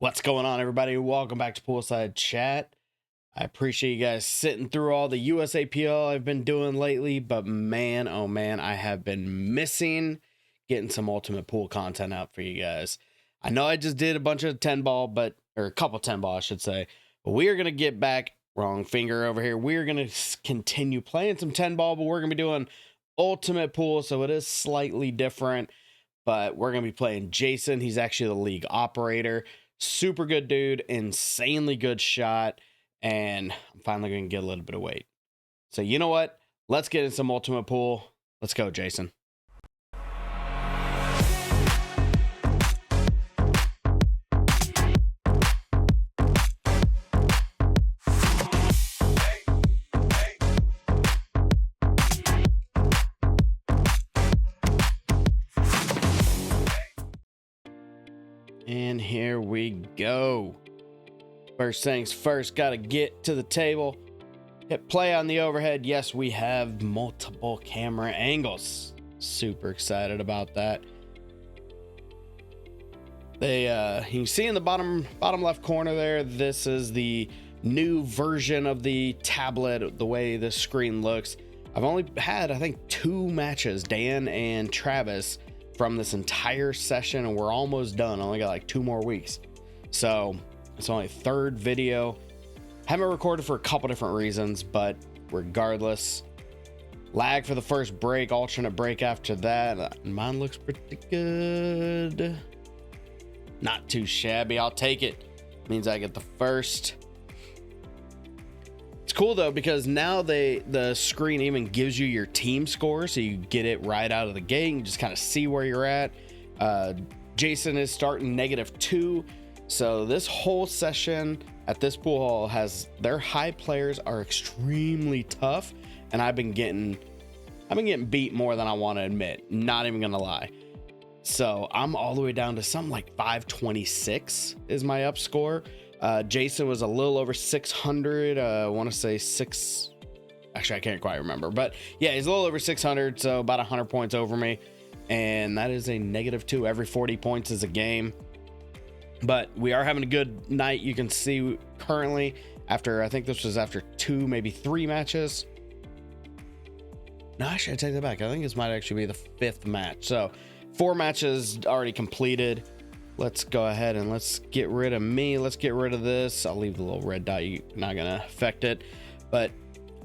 What's going on, everybody? Welcome back to Poolside Chat. I appreciate you guys sitting through all the USAPL I've been doing lately, but man, oh man, I have been missing getting some Ultimate Pool content out for you guys. I know I just did a bunch of 10 ball, or a couple 10 ball, I should say, but we are going to get back, wrong finger over here. We're going to continue playing some 10 ball, but we're going to be doing Ultimate Pool, so it is slightly different, but we're going to be playing Jason. He's actually the league operator. Super good dude, insanely good shot, and I'm finally going to get a little bit of weight. So you know what? Let's get in some Ultimate Pool. Let's go, Jason. And here we go. First things first, got to get to the table. Hit play on the overhead. Yes, we have multiple camera angles. Super excited about that. You can see in the bottom left corner there, this is the new version of the tablet, the way the screen looks. I've only had, I think, 2 matches, Dan and Travis, from this entire session, and we're almost done. I only got like 2 more weeks, so it's only 3rd video. Haven't recorded for a couple different reasons, but regardless, lag for the first break, alternate break after that. Mine looks pretty good, not too shabby. I'll take it. Means I get the first. It's cool though, because now the screen even gives you your team score, so you get it right out of the gate and just kind of see where you're at. Jason is starting -2, so this whole session at this pool hall has their high players are extremely tough, and I've been getting beat more than I want to admit, not even gonna lie. So I'm all the way down to something like 526 is my up score. Jason was a little over 600. I want to say 6. Actually, I can't quite remember, but yeah, he's a little over 600, so about 100 points over me. And that is a -2. Every 40 points is a game. But we are having a good night. You can see currently, after, I think this was after 2, maybe 3 matches. No, actually, I take that back. I think this might actually be the 5th match. So 4 matches already completed. Let's go ahead and let's get rid of me. Let's get rid of this. I'll leave the little red dot. You're not gonna affect it. But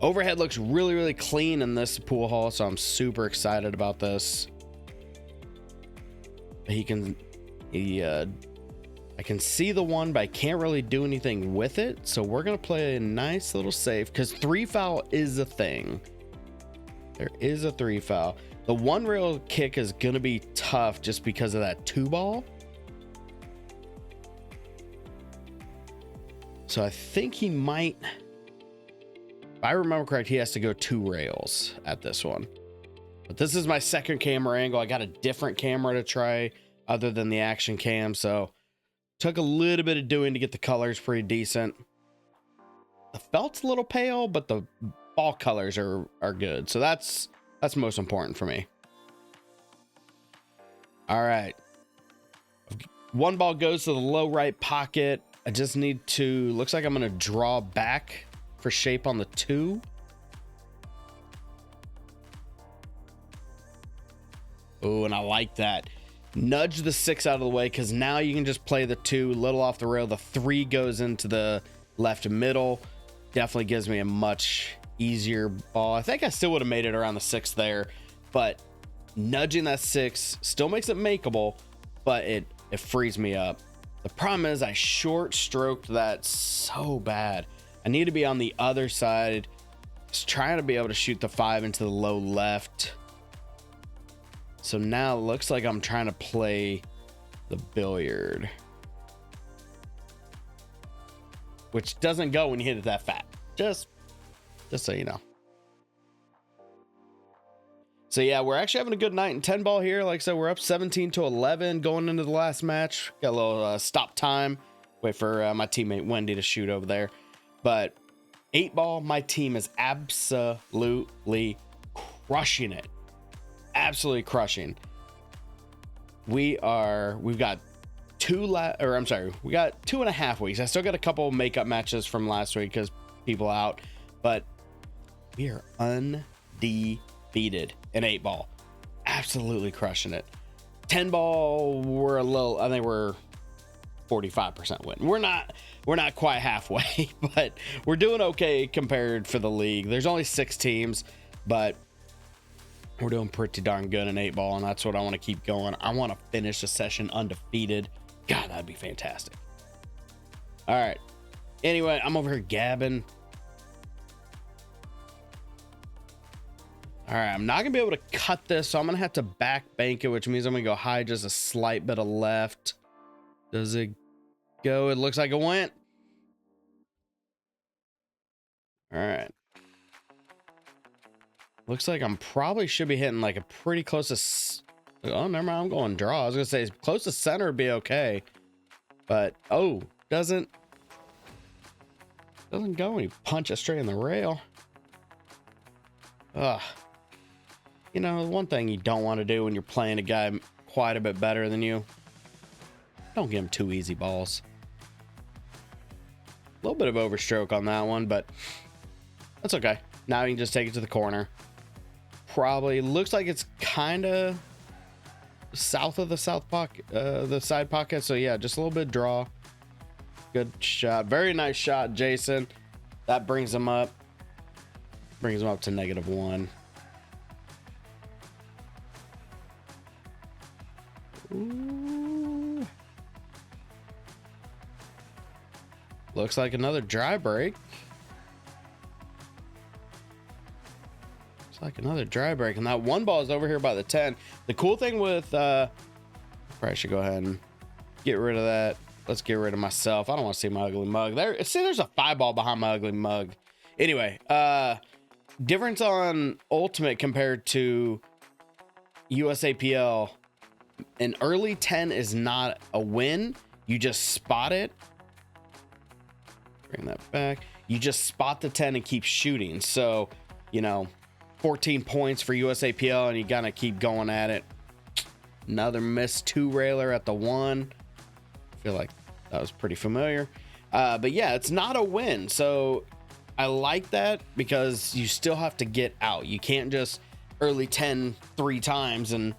overhead looks really, really clean in this pool hall, so I'm super excited about this. I can see the one, but I can't really do anything with it. So we're gonna play a nice little safe, because 3 foul is a thing. There is a 3 foul. The 1 rail kick is gonna be tough just because of that 2 ball. So I think he might, if I remember correct, he has to go 2 rails at this one. But this is my second camera angle. I got a different camera to try other than the action cam, so took a little bit of doing to get the colors pretty decent. The felt's a little pale, but the ball colors are good. So that's most important for me. All right. 1 ball goes to the low right pocket. I just need to, looks like I'm going to draw back for shape on the 2. Oh, and I like that. Nudge the 6 out of the way, because now you can just play the 2 little off the rail. The 3 goes into the left middle. Definitely gives me a much easier ball. I think I still would have made it around the 6 there, but nudging that 6 still makes it makeable, but it frees me up. The problem is I short stroked that so bad. I need to be on the other side, just trying to be able to shoot the 5 into the low left. So now it looks like I'm trying to play the billiard, which doesn't go when you hit it that fat. Just so you know. So yeah, we're actually having a good night in 10 ball here. Like I said, we're up 17-11 going into the last match. Got a little stop time. Wait for my teammate Wendy to shoot over there. But 8 ball, my team is absolutely crushing it. Absolutely crushing. We've got we got 2.5 weeks. I still got a couple makeup matches from last week because people out, but we are undefeated in 8-ball. Absolutely crushing it. 10-ball, I think we're 45% win. We're not quite halfway, but we're doing okay compared for the league. There's only 6 teams, but we're doing pretty darn good in 8-ball, and that's what I want to keep going. I want to finish the session undefeated. God, that'd be fantastic. All right. Anyway, I'm over here gabbing. All right, I'm not gonna be able to cut this, so I'm gonna have to back bank it, which means I'm gonna go high just a slight bit of left. Does it go? It looks like it went. All right. Looks like I'm probably should be hitting like a pretty close to. Oh, never mind. I'm going draw. I was gonna say close to center would be okay, but doesn't go when you punch it straight in the rail. Ugh. You know, one thing you don't want to do when you're playing a guy quite a bit better than you, don't give him 2 easy balls. A little bit of overstroke on that one, but that's okay. Now you can just take it to the corner. Probably looks like it's kind of south of the south pocket, the side pocket. So yeah, just a little bit of draw. Good shot. Very nice shot, Jason. That brings him up. Brings him up to -1. Ooh. Looks like another dry break. Looks like another dry break, and that one ball is over here by the 10. The cool thing with probably should go ahead and get rid of that. Let's get rid of myself. I don't want to see my ugly mug. There's a 5-ball behind my ugly mug. Anyway, difference on ultimate compared to USAPL. An early 10 is not a win. You just spot it. Bring that back. You just spot the 10 and keep shooting. So, 14 points for USAPL, and you gotta keep going at it. Another missed 2-railer at the 1. I feel like that was pretty familiar. But yeah, it's not a win. So I like that because you still have to get out. You can't just early 10 3 times and,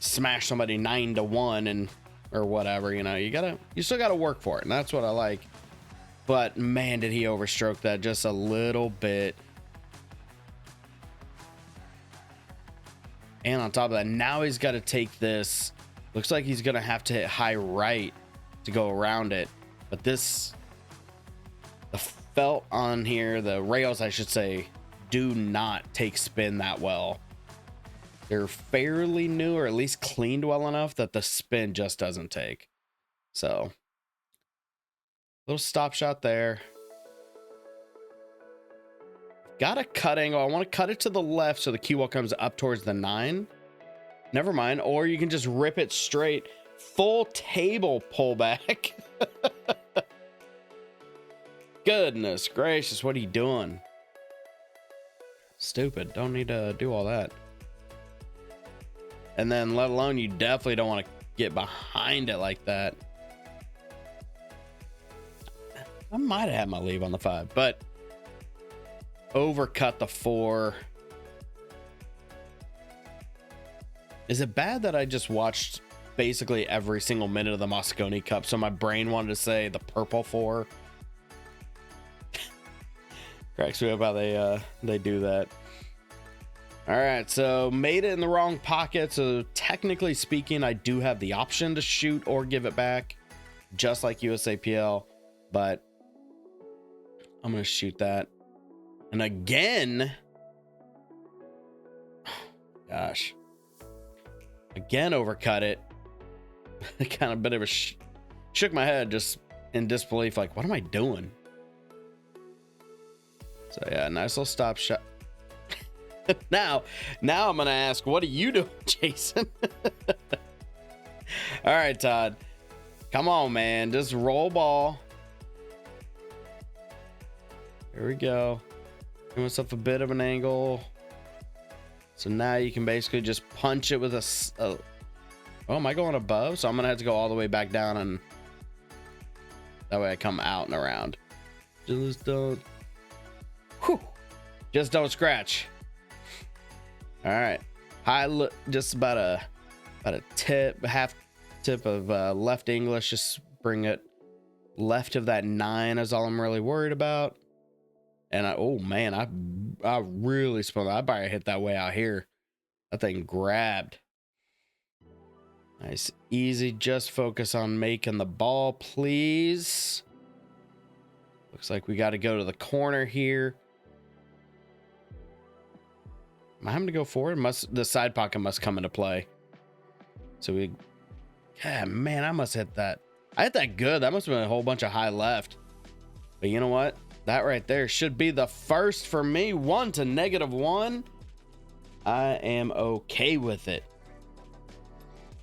smash somebody 9-1 or whatever. You still gotta work for it, and that's what I like. But man, did he overstroke that just a little bit. And on top of that, now he's got to take this. Looks like he's gonna have to hit high right to go around it. But the felt on here, the rails I should say, do not take spin that well. They're fairly new, or at least cleaned well enough that the spin just doesn't take. So, little stop shot there. Got a cut angle. I want to cut it to the left so the cue ball comes up towards the 9. Never mind. Or you can just rip it straight. Full table pullback. Goodness gracious, what are you doing? Stupid. Don't need to do all that. And then let alone, you definitely don't want to get behind it like that. I might have had my leave on the 5, but overcut the 4. Is it bad that I just watched basically every single minute of the Mosconi Cup, so my brain wanted to say the purple 4? Cracks me up how they do that. All right, so made it in the wrong pocket. So technically speaking, I do have the option to shoot or give it back, just like USAPL, but I'm gonna shoot that. And again, gosh, again overcut it. Kind of a bit of a shook my head just in disbelief, like, what am I doing? So yeah, nice little stop shot. now I'm gonna ask, what are you doing, Jason? All right, Todd, come on, man, just roll ball. Here we go. Give myself a bit of an angle. So now you can basically just punch it with a Oh, am I going above? So I'm gonna have to go all the way back down, and that way I come out and around. Just don't. Whew. Just don't scratch. All right. Just about a half tip of left English. Just bring it left of that 9 is all I'm really worried about. And oh man, I really spun that. I probably hit that way out here. That thing grabbed. Nice, easy. Just focus on making the ball, please. Looks like we got to go to the corner here. Am I having to go forward? The side pocket must come into play. So yeah, man, I must hit that. I hit that good. That must have been a whole bunch of high left. But you know what? That right there should be the first for me. 1 to -1. I am okay with it.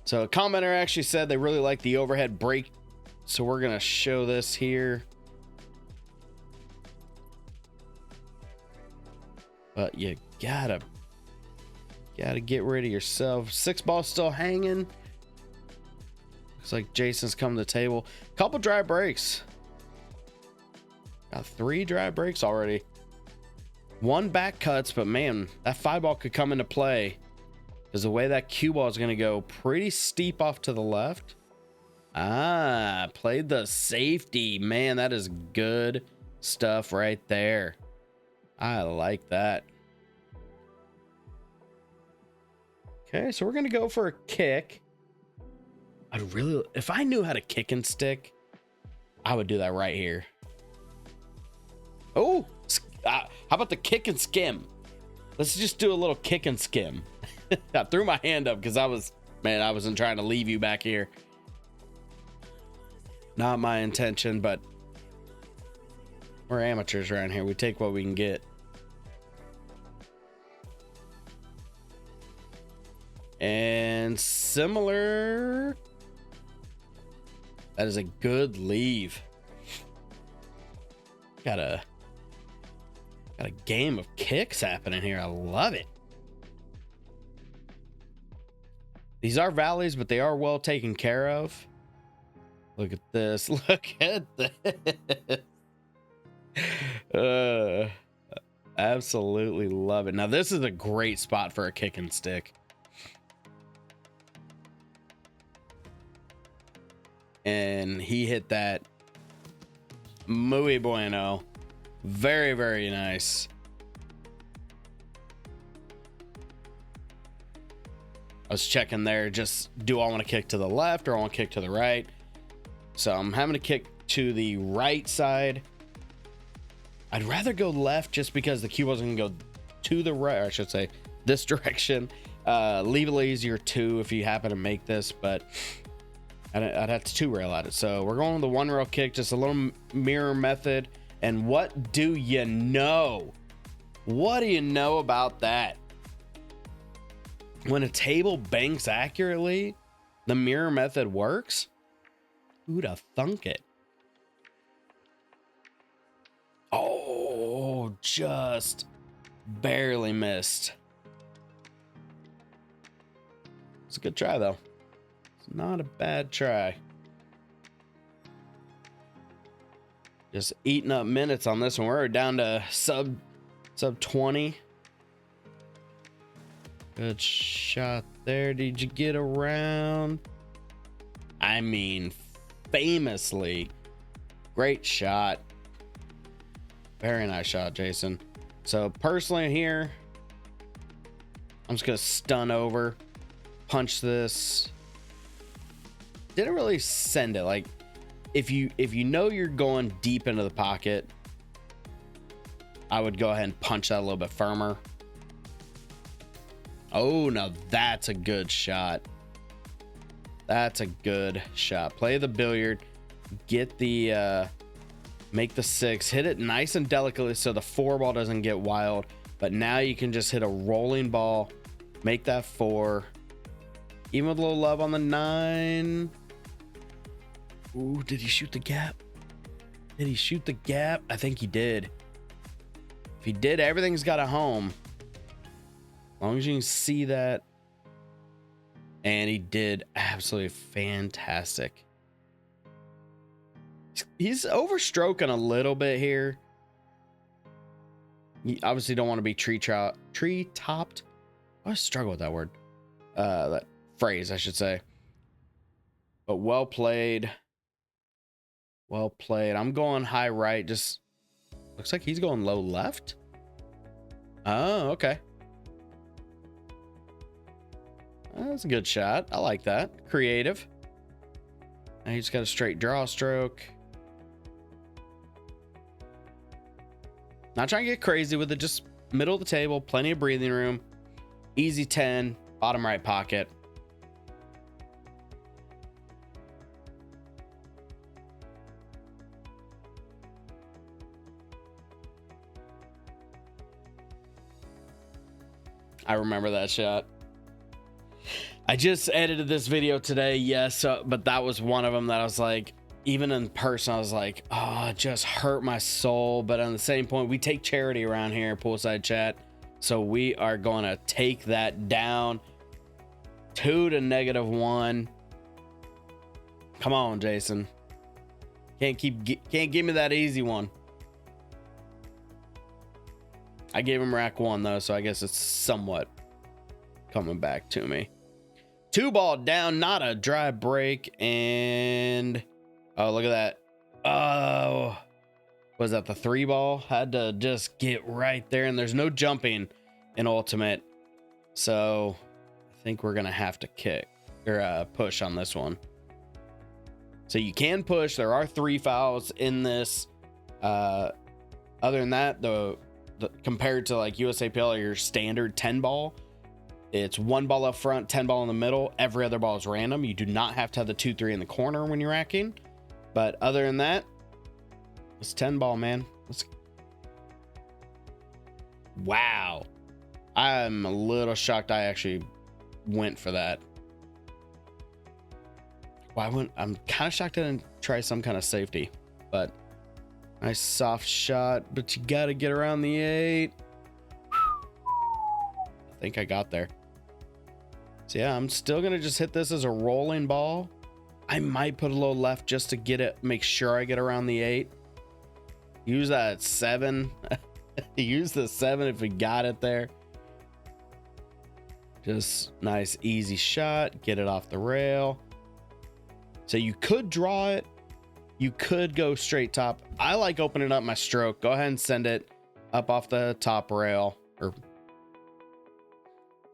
So a commenter actually said they really like the overhead break. So we're going to show this here. But you gotta get rid of yourself. 6 ball still hanging. Looks like Jason's come to the table. Couple dry breaks. Got 3 dry breaks already. 1 back cuts, but man, that 5 ball could come into play because the way that cue ball is going to go pretty steep off to the left. Ah, played the safety. Man, that is good stuff right there. I like that. Okay, so we're going to go for a kick. If I knew how to kick and stick, I would do that right here. Oh, how about the kick and skim? Let's just do a little kick and skim. I threw my hand up because I wasn't trying to leave you back here. Not my intention, but we're amateurs around here. We take what we can get. And similar. That is a good leave. Got a game of kicks happening here. I love it. These are valleys, but they are well taken care of. Look at this. Look at this. Absolutely love it. Now, this is a great spot for a kick and stick. And he hit that muy bueno. Very, very nice. I was checking there. Just do I want to kick to the left or I want to kick to the right? So I'm having to kick to the right side. I'd rather go left just because the cue wasn't going to go to the right. Or I should say this direction. Leave it easier too if you happen to make this, but I'd have to 2 rail at it. So we're going with the 1 rail kick, just a little mirror method. And what do you know? What do you know about that? When a table banks accurately, the mirror method works. Who'd have thunk it? Oh, just barely missed. It's a good try, though. It's not a bad try. Just eating up minutes on this one. We're down to sub 20. Good shot there. Did you get around? I mean, famously. Great shot. Very nice shot, Jason. So personally here, I'm just going to stun over. Punch this. Didn't really send it. Like, if you know you're going deep into the pocket, I would go ahead and punch that a little bit firmer. Oh, now that's a good shot. That's a good shot. Play the billiard. Get the make the 6. Hit it nice and delicately so the 4 ball doesn't get wild. But now you can just hit a rolling ball. Make that 4. Even with a little love on the 9. Ooh, did he shoot the gap? Did he shoot the gap? I think he did. If he did, everything's got a home. As long as you can see that. And he did absolutely fantastic. He's overstroking a little bit here. You obviously don't want to be tree topped. I struggle with that word. That phrase, I should say. But well played. Well played. I'm going high right. Just looks like he's going low left. Oh, okay. That's a good shot. I like that. Creative. And he's got a straight draw stroke. Not trying to get crazy with it. Just middle of the table. Plenty of breathing room. Easy 10. Bottom right pocket. I remember that shot. I just edited this video today, yes, but that was one of them that I was like, even in person, I was like, oh, it just hurt my soul. But on the same point, we take charity around here, Poolside Chat. So we are going to take that down 2 to -1. Come on, Jason. Can't give me that easy one. I gave him rack 1 though, so I guess it's somewhat coming back to me. 2 ball down, not a dry break, and oh, look at that. Oh, was that the 3 ball? Had to just get right there, and there's no jumping in ultimate, so I think we're gonna have to kick or push on this one. So you can push. There are 3 fouls in this. Other than that, the compared to like USAPL or your standard 10 ball, it's 1 ball up front, 10 ball in the middle. Every other ball is random. You do not have to have the 2-3 in the corner when you're racking. But other than that, it's 10 ball, man. Wow. I'm a little shocked I actually went for that. Well, I'm kind of shocked I didn't try some kind of safety, but nice soft shot, but you got to get around the 8. I think I got there. So yeah, I'm still going to just hit this as a rolling ball. I might put a little left just to get it, make sure I get around the 8. Use that 7. Use the 7 if we got it there. Just nice, easy shot. Get it off the rail. So you could draw it. You could go straight top. I like opening up my stroke. Go ahead and send it up off the top rail or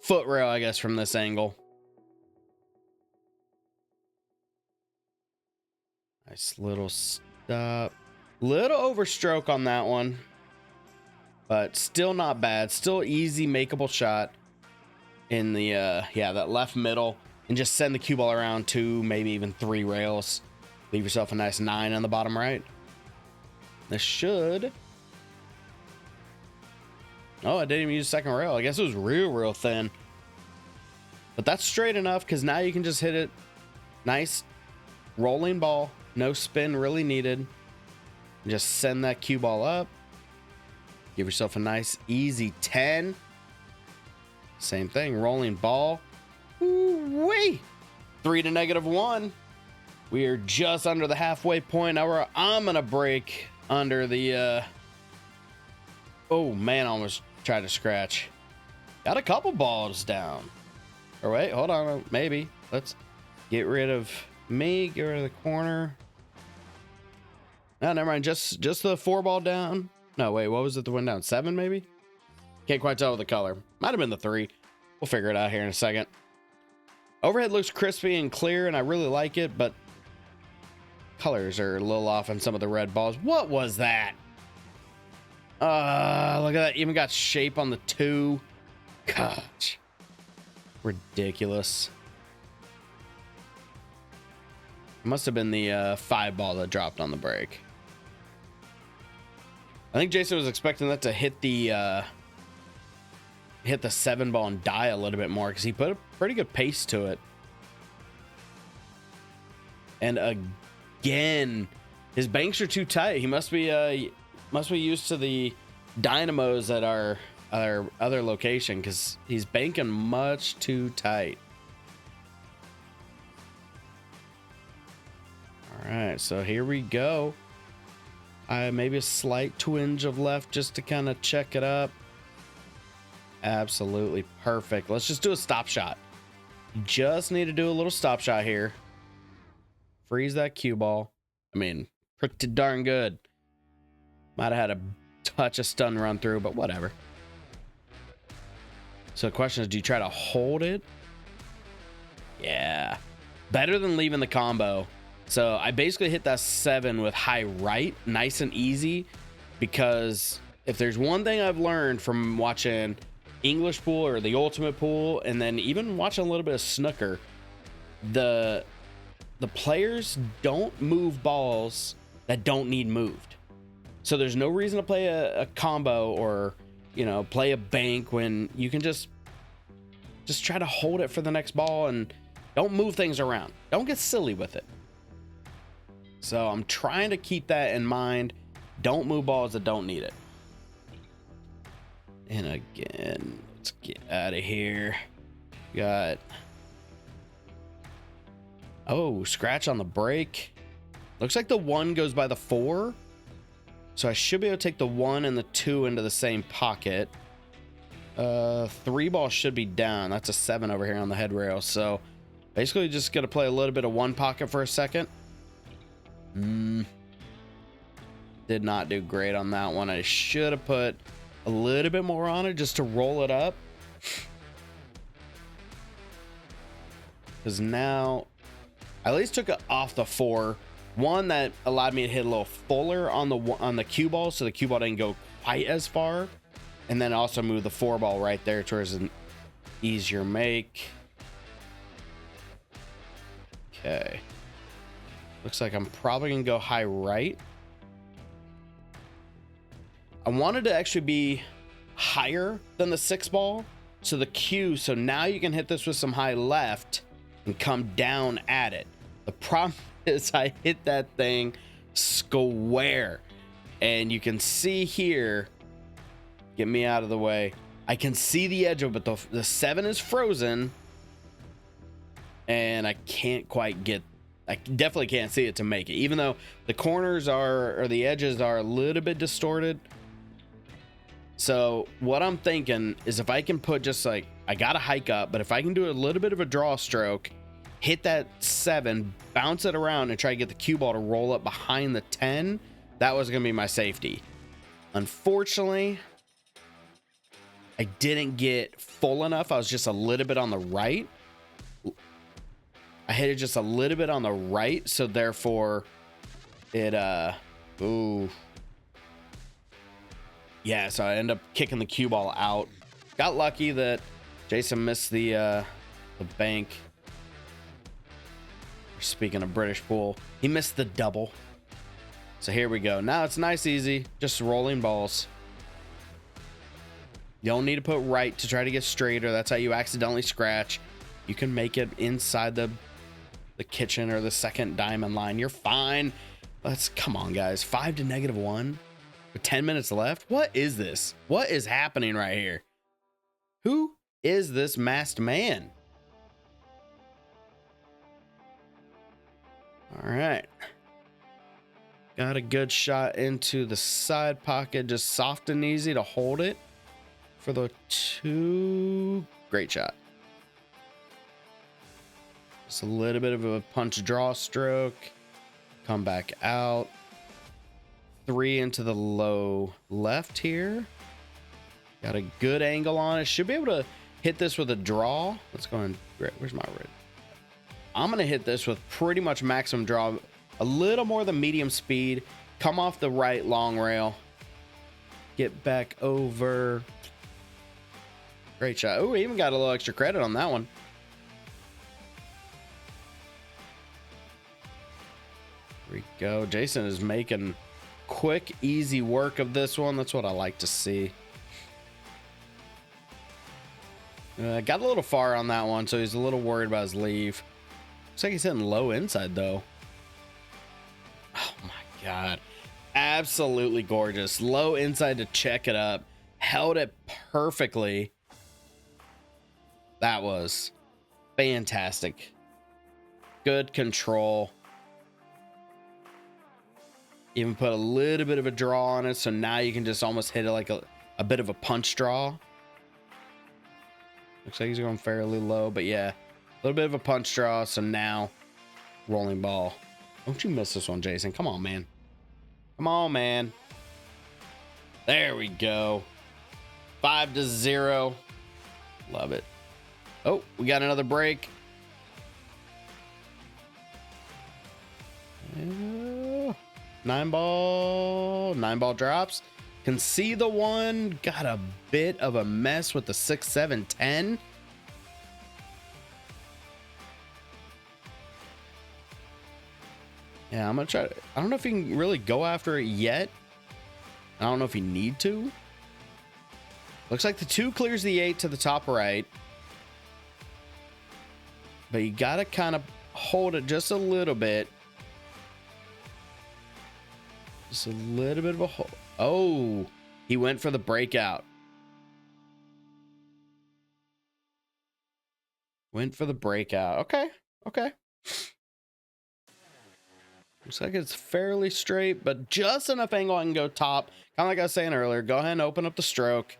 foot rail, I guess, from this angle. Nice little stop. Little overstroke on that one, but still not bad. Still easy, makeable shot in the, yeah, that left middle, and just send the cue ball around 2, maybe even 3 rails. Leave yourself a nice 9 on the bottom right. This should. Oh, I didn't even use second rail. I guess it was real thin. But that's straight enough because now you can just hit it. Nice rolling ball. No spin really needed. Just send that cue ball up. Give yourself a nice easy 10. Same thing. Rolling ball. Ooh-wee. 3 to -1. We are just under the halfway point. Now I'm going to break under the... Oh, man, I almost tried to scratch. Got a couple balls down. Or wait, hold on. Maybe. Let's get rid of me. Get rid of the corner. No, never mind. Just the 4 ball down. No, wait. What was it that went down? 7, maybe? Can't quite tell with the color. Might have been the 3. We'll figure it out here in a second. Overhead looks crispy and clear, and I really like it, but colors are a little off on some of the red balls. What was that? Look at that. Even got shape on the 2. Gosh. Ridiculous. It must have been the 5 ball that dropped on the break. I think Jason was expecting that to hit the 7 ball and die a little bit more because he put a pretty good pace to it. And again, his banks are too tight. He must be used to the dynamos at our other location because he's banking much too tight. right, so here we go. Maybe a slight twinge of left just to kind of check it up. Absolutely perfect. Let's just do a stop shot. Just need to do a little stop shot here. Freeze that cue ball. I mean, pretty darn good. Might have had a touch of stun run through, but whatever. So the question is, do you try to hold it? Yeah. Better than leaving the combo. So I basically hit that 7 with high right, nice and easy, because if there's one thing I've learned from watching English pool or the ultimate pool, and then even watching a little bit of snooker, the players don't move balls that don't need moved. So there's no reason to play a combo or, you know, play a bank when you can just try to hold it for the next ball and don't move things around. Don't get silly with it. So I'm trying to keep that in mind. Don't move balls that don't need it. And again, let's get out of here. Got, oh, scratch on the break. Looks like the 1 goes by the 4. So I should be able to take the 1 and the 2 into the same pocket. 3 ball should be down. That's a 7 over here on the head rail. So basically just gonna play a little bit of 1 pocket for a second. Did not do great on that one. I should have put a little bit more on it just to roll it up. Because now I at least took it off the 4. One that allowed me to hit a little fuller on the cue ball, so the cue ball didn't go quite as far. And then also move the 4 ball right there towards an easier make. Okay. Looks like I'm probably gonna go high right. I wanted to actually be higher than the 6 ball. So the cue, so now you can hit this with some high left and come down at it. The problem is I hit that thing square. And you can see here, get me out of the way. I can see the edge of it, but the 7 is frozen. And I can't quite get, I definitely can't see it to make it, even though the corners are, or the edges are a little bit distorted. So what I'm thinking is if I can put just like, I got to hike up, but if I can do a little bit of a draw stroke, hit that 7, bounce it around and try to get the cue ball to roll up behind the 10, that was going to be my safety. Unfortunately, I didn't get full enough. I was just a little bit on the right. I hit it just a little bit on the right, so therefore it ooh. Yeah, so I end up kicking the cue ball out. Got lucky that Jason missed the bank. Speaking of British pool, he missed the double. So here we go. Now it's nice, easy, just rolling balls. You don't need to put right to try to get straighter. That's how you accidentally scratch. You can make it inside the kitchen or the second diamond line. You're fine. Come on, guys. 5 to -1 with 10 minutes left. What is this? What is happening right here? Who is this masked man? All right. Got a good shot into the side pocket, just soft and easy to hold it for the 2. Great shot. Just a little bit of a punch draw stroke. Come back out. 3 into the low left here. Got a good angle on it. Should be able to hit this with a draw. Let's go and, where's my red? I'm going to hit this with pretty much maximum draw. A little more than medium speed. Come off the right long rail. Get back over. Great shot. Oh, we even got a little extra credit on that one. There we go. Jason is making quick, easy work of this one. That's what I like to see. Got a little far on that one, so he's a little worried about his leave. Looks like he's hitting low inside, though. Oh, my God. Absolutely gorgeous. Low inside to check it up. Held it perfectly. That was fantastic. Good control. Even put a little bit of a draw on it, so now you can just almost hit it like a bit of a punch draw. Looks like he's going fairly low, but yeah, a little bit of a punch draw. So now rolling ball. Don't you miss this one, Jason. Come on, man. Come on, man. There we go. 5-0. Love it. Oh, we got another break. 9 ball drops. Can see the one. Got a bit of a mess with the 6, 7, 10. Yeah, I'm gonna try to, I don't know if he can really go after it yet. I don't know if you need to. Looks like the 2 clears the 8 to the top right. But you gotta kind of hold it just a little bit. Just a little bit of a hold. Oh, he went for the breakout. Went for the breakout. Okay. Okay. Looks like it's fairly straight, but just enough angle I can go top. Kind of like I was saying earlier, go ahead and open up the stroke.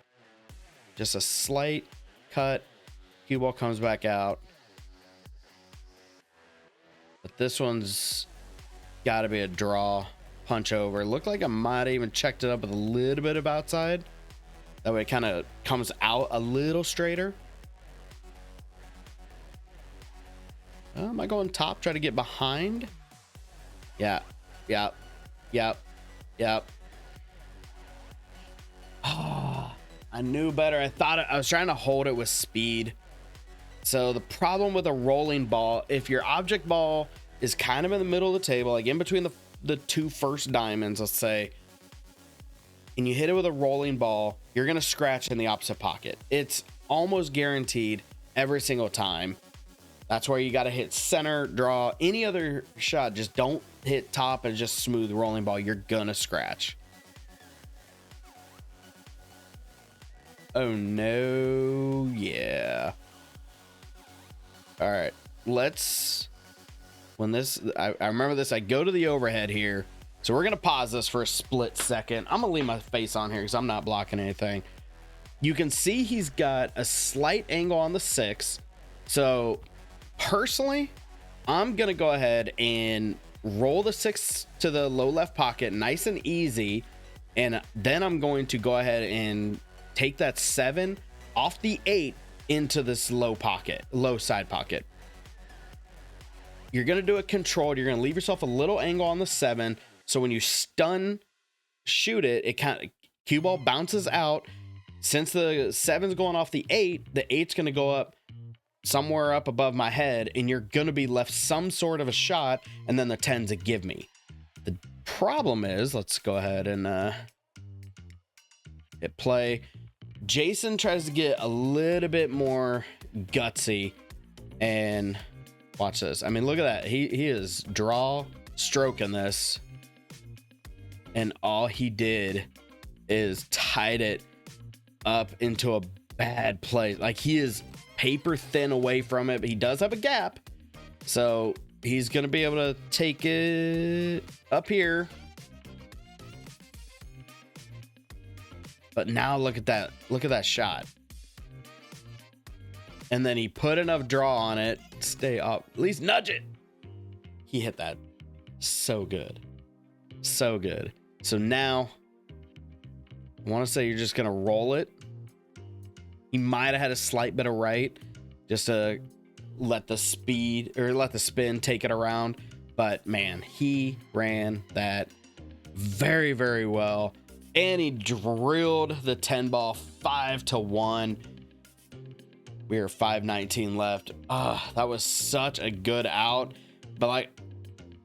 Just a slight cut. Cue ball comes back out. But this one's got to be a draw. Punch over. Looked like I might have even checked it up with a little bit of outside. That way it kind of comes out a little straighter. Am I going top? Try to get behind. Yeah. Yep. Yep. Yep. Oh, I knew better. I was trying to hold it with speed. So the problem with a rolling ball, if your object ball is kind of in the middle of the table, like in between the 2 first diamonds, let's say, and you hit it with a rolling ball, you're going to scratch in the opposite pocket. It's almost guaranteed every single time. That's where you got to hit center, draw. Any other shot, just don't hit top and just smooth rolling ball. You're going to scratch. Oh, no. Yeah. All right. Let's... When this... I remember this. I go to the overhead here. So we're going to pause this for a split second. I'm going to leave my face on here because I'm not blocking anything. You can see he's got a slight angle on the 6. So... Personally, I'm going to go ahead and roll the 6 to the low left pocket nice and easy. And then I'm going to go ahead and take that 7 off the 8 into this low side pocket. You're going to do it controlled. You're going to leave yourself a little angle on the 7. So when you shoot it, it kind of cue ball bounces out. Since the 7's going off the 8, the 8's going to go up somewhere up above my head, and you're going to be left some sort of a shot, and then the 10's a give me. The problem is, let's go ahead and hit play. Jason tries to get a little bit more gutsy, and watch this. I mean, look at that. He is stroking this, and all he did is tied it up into a bad place. Like, he is paper thin away from it, but he does have a gap, so he's gonna be able to take it up here. But now look at that shot, and then he put enough draw on it, stay up, at least nudge it. He hit that so good. So now I want to say you're just gonna roll it. He might have had a slight bit of right just to let the spin take it around. But man, he ran that very, very well. And he drilled the 10 ball 5-1. We are 5:19 left. That was such a good out. But like,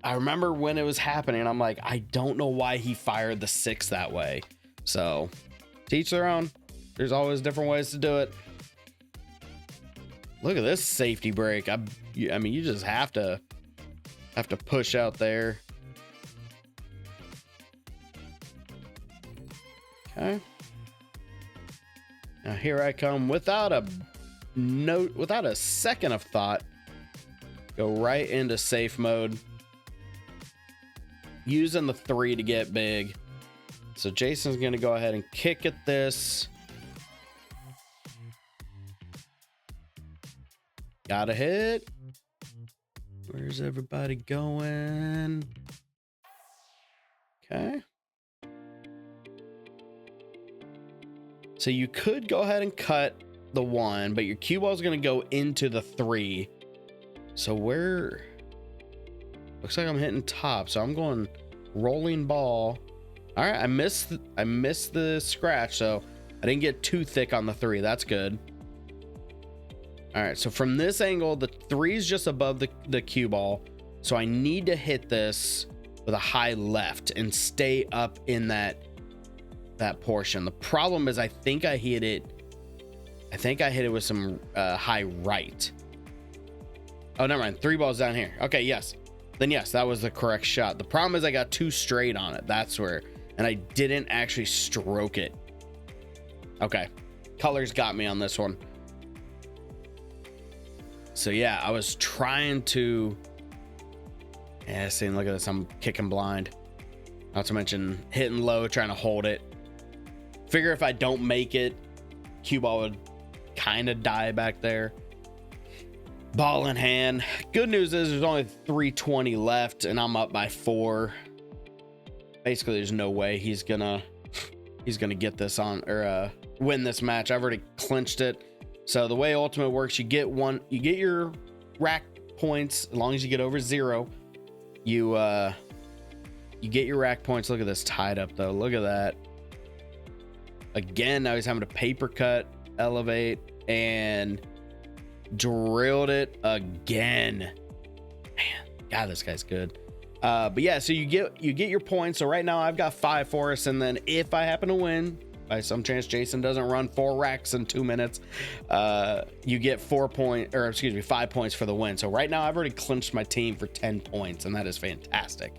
I remember when it was happening, I'm like, I don't know why he fired the 6 that way. So teach their own. There's always different ways to do it. Look at this safety break. I mean, you just have to push out there. Okay. Now here I come without a second of thought. Go right into safe mode. using the 3 to get big. So Jason's going to go ahead and kick at this. Got a hit. Where's everybody going? Okay. So you could go ahead and cut the 1, but your cue ball is going to go into the 3. So where? Looks like I'm hitting top. So I'm going rolling ball. All right, I missed the scratch, so I didn't get too thick on the 3. That's good. All right, so from this angle, the 3 is just above the cue ball. So I need to hit this with a high left and stay up in that portion. The problem is I think I hit it with some high right. Oh, never mind. 3 balls down here. Okay, yes. Then yes, that was the correct shot. The problem is I got too straight on it. That's where, and I didn't actually stroke it. Okay. Colors got me on this one. So yeah, I was trying to, see, look at this. I'm kicking blind. Not to mention hitting low, trying to hold it. Figure if I don't make it, cue ball would kind of die back there. Ball in hand. Good news is there's only 320 left and I'm up by 4. Basically, there's no way he's gonna get this on or win this match. I've already clinched it. So the way Ultimate works, you get your rack points as long as you get over 0. You get your rack points. Look at this tied up though. Look at that. Again, now he's having to paper cut, elevate, and drilled it again. Man, God, this guy's good. But yeah, so you get your points. So right now I've got 5 for us, and then if I happen to win, by some chance Jason doesn't run 4 racks in 2 minutes, you get 5 points for the win. So right now I've already clinched my team for 10 points, and that is fantastic.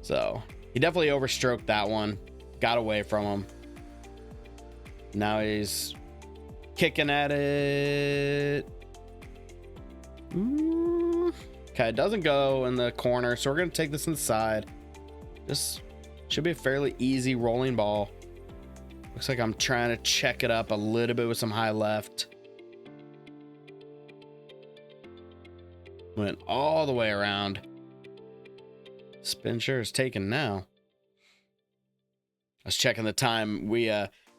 So he definitely overstroked that one, got away from him. Now he's kicking at it. Okay, it doesn't go in the corner, so we're gonna take this inside. This should be a fairly easy rolling ball. Looks like I'm trying to check it up a little bit with some high left. Went all the way around. Spin sure is taken now. I was checking the time. We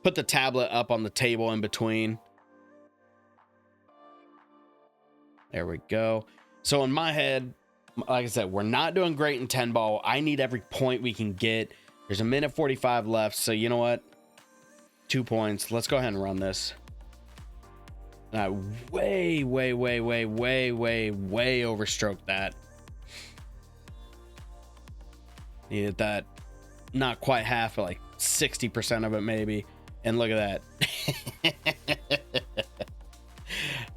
put the tablet up on the table in between. There we go. So in my head, like I said, we're not doing great in 10 ball. I need every point we can get. There's a minute 45 left. So you know what? 2 points. Let's go ahead and run this. And I way overstroked that. Needed that. Not quite half, but like 60% of it maybe. And look at that.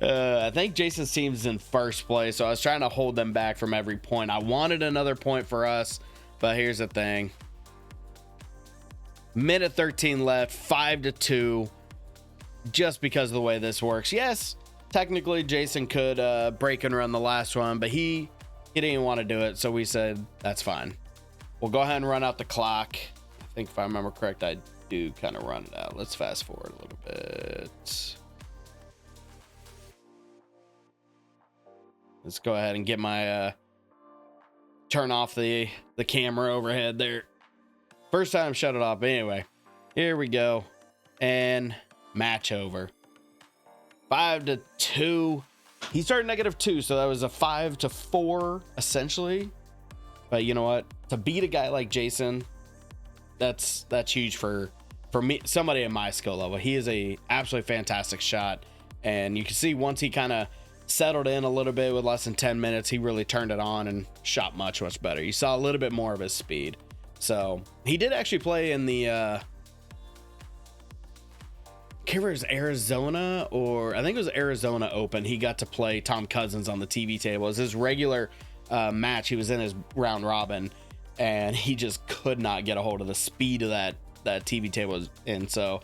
I think Jason's team's in first place, so I was trying to hold them back from every point. I wanted another point for us, but here's the thing. Minute 13 left, 5-2, just because of the way this works. Yes, technically Jason could break and run the last one, but he didn't want to do it, so we said that's fine. We'll go ahead and run out the clock. I think if I remember correct, I do kind of run it out. Let's fast forward a little bit. Let's go ahead and get my turn off the camera overhead there. First time shut it off. But anyway, here we go. And match over. 5-2. He started -2, so that was a 5-4 essentially. But you know what? To beat a guy like Jason, that's huge for me, somebody at my skill level. He is a absolutely fantastic shot, and you can see once he kind of settled in a little bit with less than 10 minutes, he really turned it on and shot much better. You saw a little bit more of his speed. So he did actually play in the I can't remember if it was Arizona, or I think it was Arizona Open. He got to play Tom Cousins on the TV table. It was his regular match. He was in his round robin, and he just could not get a hold of the speed of that TV table, and so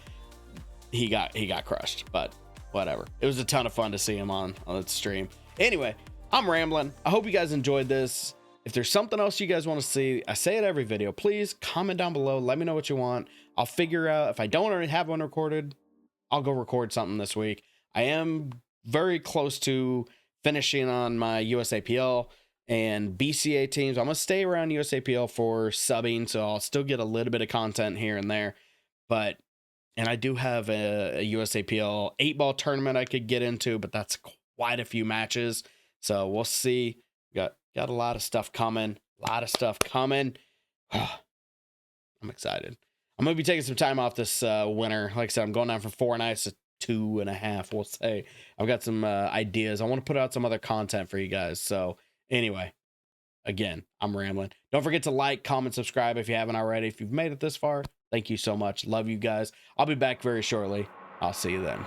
he got crushed. But whatever, it was a ton of fun to see him on that stream. Anyway, I'm rambling. I hope you guys enjoyed this. If there's something else you guys want to see, I say it every video, please comment down below. Let me know what you want. I'll figure out. If I don't already have one recorded, I'll go record something this week. I am very close to finishing on my USAPL and BCA teams. I'm going to stay around USAPL for subbing, so I'll still get a little bit of content here and there. And I do have a USAPL 8-ball tournament I could get into, but that's quite a few matches. So we'll see. Got a lot of stuff coming. I'm excited. I'm going to be taking some time off this winter. Like I said, I'm going down from 4 nights to 2.5, we'll say. I've got some ideas. I want to put out some other content for you guys. So anyway, again, I'm rambling. Don't forget to like, comment, subscribe if you haven't already. If you've made it this far, thank you so much. Love you guys. I'll be back very shortly. I'll see you then.